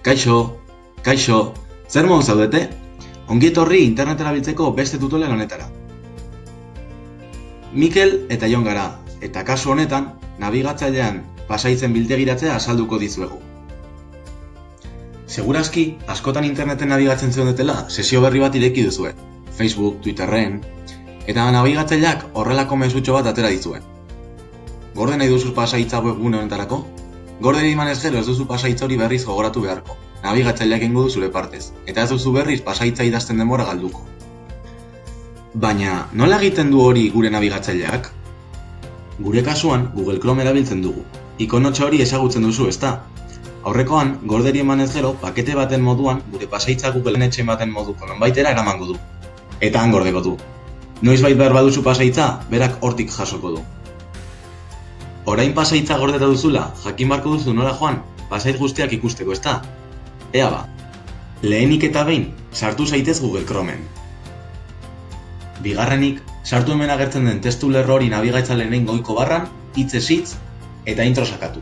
Kaixo, kaixo, zer moduz zaudete? Ongi etorri internet erabiltzeko beste tutorial honetara. Mikel eta Jon gara, eta kasu honetan, nabigatzailean pasaitzen biltegiratzea azalduko dizuegu. Segurazki, askotan interneten nabigatzen zeudetela, sesio berri bat ireki duzue, Facebook, Twitterren, eta nabigatzaileak horrelako mezutxo bat atera dizue. Gorde nahi duzu pasaitza webgune honetarako? Gorde emanez gero ez duzu pasaitza hori berriz gogoratu beharko. Nabigatzaileak egingo du zure partez, eta ez duzu berriz pasaitza idazten denbora galduko. Baina, nola egiten du hori gure nabigatzaileak? Gure kasuan, Google Chrome erabiltzen dugu. Ikonotxo hori ezagutzen duzu, ezta? Aurrekoan, gorderi emanez gero, pakete baten moduan, gure pasaitza Googleen etxen baten moduko nonbaitera eramango du. Eta han gordeko du. Noizbait behar baduzu pasaitza, berak hortik jasoko du. Orain pasaitza gordeta duzula, jakin barko duzu nola joan, pasait guztiak ikusteko, ezta? Ea ba, lehenik eta behin, sartu zaitez Google Chromeen. Bigarrenik, sartu hemen agertzen den testu lerro hori nabigatzailearen goiko barran, hitzez hitz eta intro sakatu.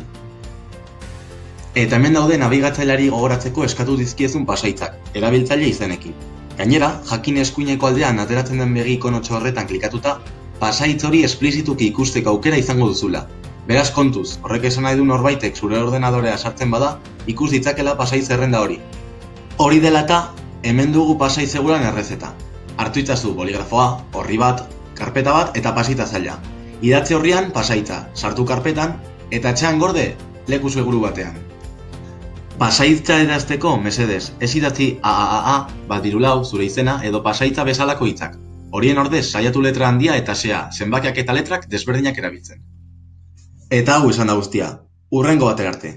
Eta hemen daude nabigatzaileari gogoratzeko eskatu dizkiezun pasaitzak, erabiltzaile izenekin. Gainera, jakin eskuineko aldean ateratzen den begi ikonotxo horretan klikatuta, pasaitz hori esplizituki ikusteko aukera izango duzula. Beraz kontuz, horrek esan nahi du norbaitek zure ordenadorea sartzen bada, ikus ditzakela pasaitz zerrenda hori. Hori dela eta, hemen dugu pasaitz seguran errezeta. Hartu itzazu boligrafoa, orri bat, karpeta bat eta pasita zaila. Idatzi horrian pasaitza, sartu karpetan, eta etxean gorde leku seguru batean. Pasaitza idazteko, mesedez, ez idatzi AAA, bat dirulau, zure izena, edo pasaitza bezalako hitzak. Horien ordez, saiatu letra handia eta xea, zenbakiak eta letrak desberdinak erabiltzen. Eta hau esan da guztia, hurrengo batera arte.